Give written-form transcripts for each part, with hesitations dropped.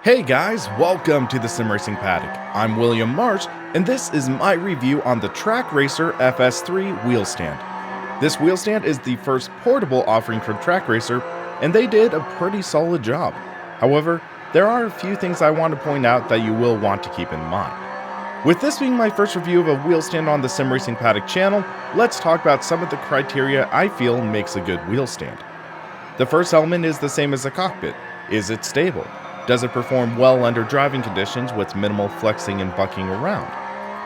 Hey guys, welcome to the Sim Racing Paddock. I'm William Marsh, and this is my review on the Trak Racer FS3 wheel stand. This wheel stand is the first portable offering from Trak Racer, and they did a pretty solid job. However, there are a few things I want to point out that you will want to keep in mind. With this being my first review of a wheel stand on the Sim Racing Paddock channel, let's talk about some of the criteria I feel makes a good wheel stand. The first element is the same as a cockpit. Is it stable? Does it perform well under driving conditions with minimal flexing and bucking around?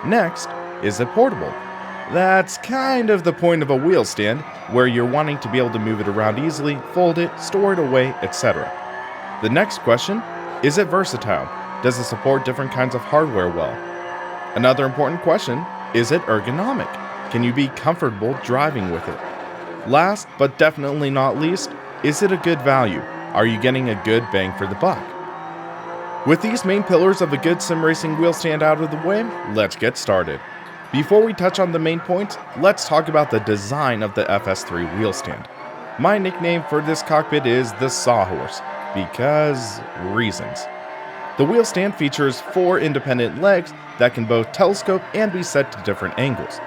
Next, is it portable? That's kind of the point of a wheel stand, where you're wanting to be able to move it around easily, fold it, store it away, etc. The next question, is it versatile? Does it support different kinds of hardware well? Another important question, is it ergonomic? Can you be comfortable driving with it? Last, but definitely not least, is it a good value? Are you getting a good bang for the buck? With these main pillars of a good sim racing wheel stand out of the way, let's get started. Before we touch on the main points, let's talk about the design of the FS3 wheel stand. My nickname for this cockpit is the Sawhorse, because reasons. The wheel stand features 4 independent legs that can both telescope and be set to different angles.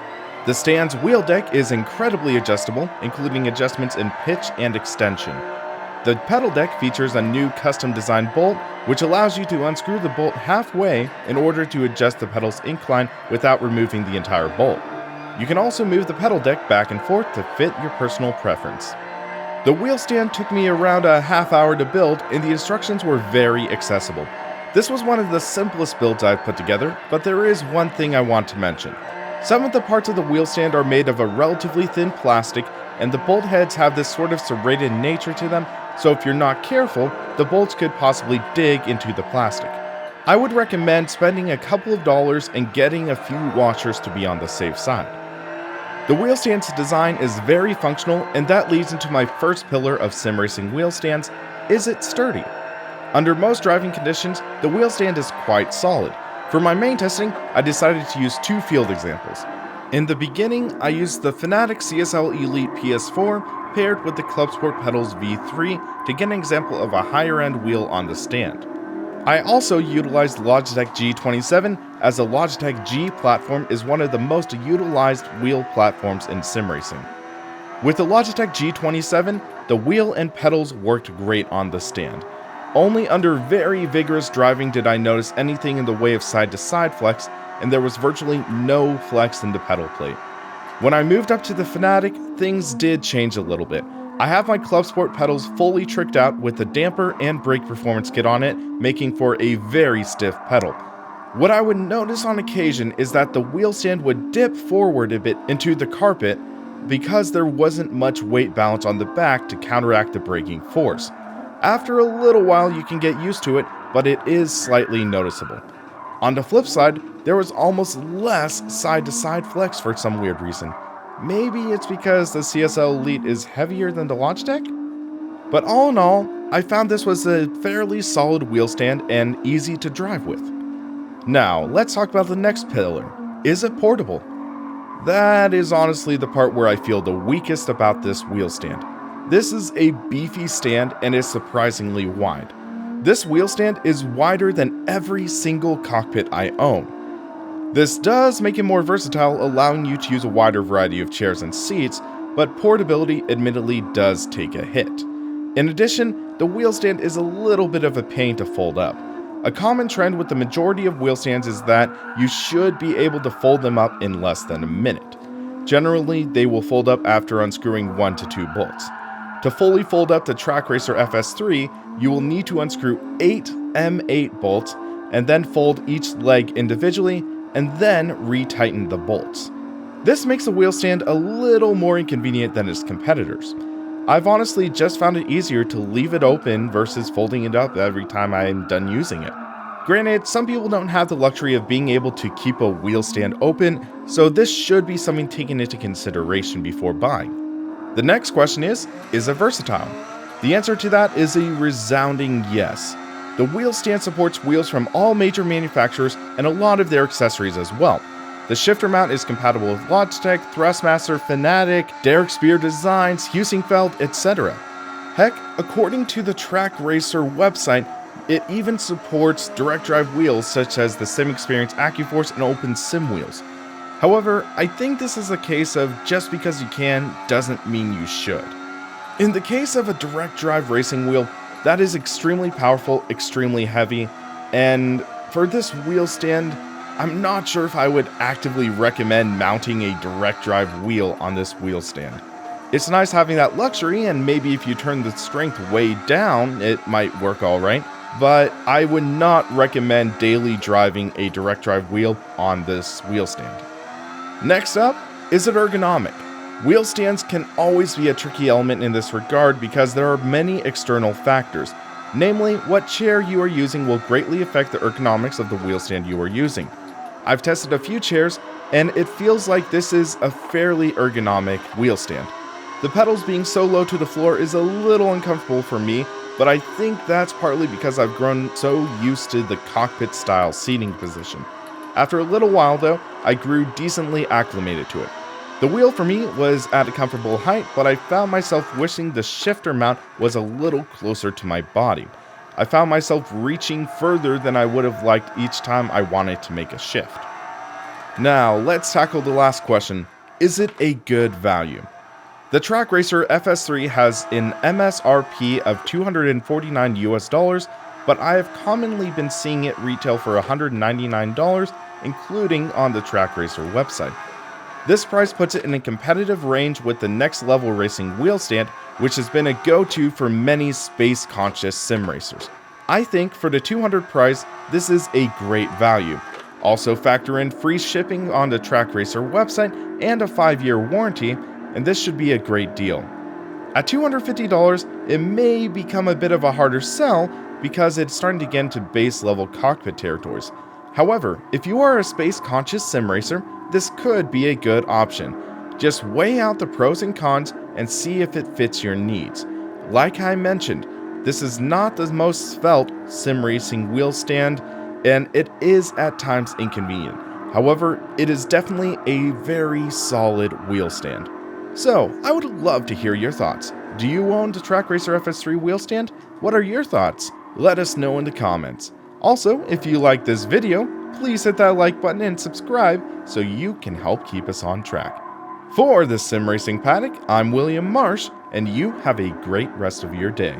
The stand's wheel deck is incredibly adjustable, including adjustments in pitch and extension. The pedal deck features a new custom designed bolt, which allows you to unscrew the bolt halfway in order to adjust the pedal's incline without removing the entire bolt. You can also move the pedal deck back and forth to fit your personal preference. The wheel stand took me around a half hour to build, and the instructions were very accessible. This was one of the simplest builds I've put together, but there is one thing I want to mention. Some of the parts of the wheel stand are made of a relatively thin plastic, and the bolt heads have this sort of serrated nature to them, so if you're not careful, the bolts could possibly dig into the plastic. I would recommend spending a couple of dollars and getting a few washers to be on the safe side. The wheel stand's design is very functional, and that leads into my first pillar of sim racing wheel stands. Is it sturdy? Under most driving conditions, the wheel stand is quite solid. For my main testing, I decided to use 2 field examples. In the beginning, I used the Fanatec CSL Elite PS4 paired with the Club Sport Pedals V3 to get an example of a higher end wheel on the stand. I also utilized the Logitech G27, as the Logitech G platform is one of the most utilized wheel platforms in sim racing. With the Logitech G27, the wheel and pedals worked great on the stand. Only under very vigorous driving did I notice anything in the way of side-to-side flex, and there was virtually no flex in the pedal plate. When I moved up to the Fanatec, things did change a little bit. I have my Club Sport pedals fully tricked out with the damper and brake performance kit on it, making for a very stiff pedal. What I would notice on occasion is that the wheel stand would dip forward a bit into the carpet because there wasn't much weight balance on the back to counteract the braking force. After a little while you can get used to it, but it is slightly noticeable. On the flip side, there was almost less side-to-side flex for some weird reason. Maybe it's because the CSL Elite is heavier than the Logitech? But all in all, I found this was a fairly solid wheel stand and easy to drive with. Now, let's talk about the next pillar. Is it portable? That is honestly the part where I feel the weakest about this wheel stand. This is a beefy stand and is surprisingly wide. This wheel stand is wider than every single cockpit I own. This does make it more versatile, allowing you to use a wider variety of chairs and seats, but portability admittedly does take a hit. In addition, the wheel stand is a little bit of a pain to fold up. A common trend with the majority of wheel stands is that you should be able to fold them up in less than a minute. Generally, they will fold up after unscrewing 1 to 2 bolts. To fully fold up the Trak Racer FS3, you will need to unscrew 8 M8 bolts and then fold each leg individually and then retighten the bolts. This makes the wheel stand a little more inconvenient than its competitors. I've honestly just found it easier to leave it open versus folding it up every time I'm done using it. Granted, some people don't have the luxury of being able to keep a wheel stand open, so this should be something taken into consideration before buying. The next question is it versatile? The answer to that is a resounding yes. The wheel stand supports wheels from all major manufacturers and a lot of their accessories as well. The shifter mount is compatible with Logitech, Thrustmaster, Fanatec, Derek Spear Designs, Husingfeld, etc. Heck, according to the Trak Racer website, It even supports direct drive wheels such as the Sim Experience AccuForce and Open Sim wheels. However, I think this is a case of just because you can doesn't mean you should. In the case of a direct drive racing wheel, that is extremely powerful, extremely heavy, and for this wheel stand, I'm not sure if I would actively recommend mounting a direct drive wheel on this wheel stand. It's nice having that luxury, and maybe if you turn the strength way down, it might work alright, but I would not recommend daily driving a direct drive wheel on this wheel stand. Next up, is it ergonomic? Wheel stands can always be a tricky element in this regard because there are many external factors. Namely, what chair you are using will greatly affect the ergonomics of the wheel stand you are using. I've tested a few chairs, and it feels like this is a fairly ergonomic wheel stand. The pedals being so low to the floor is a little uncomfortable for me, but I think that's partly because I've grown so used to the cockpit style seating position. After a little while though, I grew decently acclimated to it. The wheel for me was at a comfortable height, but I found myself wishing the shifter mount was a little closer to my body. I found myself reaching further than I would have liked each time I wanted to make a shift. Now, let's tackle the last question. Is it a good value? The Trak Racer FS3 has an MSRP of $249 US, but I have commonly been seeing it retail for $199, including on the Trak Racer website. This price puts it in a competitive range with the Next Level Racing wheel stand, which has been a go-to for many space-conscious sim racers. I think for the $200 price, this is a great value. Also factor in free shipping on the Trak Racer website and a 5-year warranty, and this should be a great deal. At $250, it may become a bit of a harder sell because it's starting to get into base level cockpit territories. However, if you are a space-conscious sim racer, this could be a good option. Just weigh out the pros and cons and see if it fits your needs. Like I mentioned, this is not the most svelte sim racing wheel stand, and it is at times inconvenient. However, it is definitely a very solid wheel stand. So, I would love to hear your thoughts. Do you own the Trak Racer FS3 wheel stand? What are your thoughts? Let us know in the comments. Also, if you like this video, please hit that like button and subscribe so you can help keep us on track. For the Sim Racing Paddock, I'm William Marsh, and you have a great rest of your day.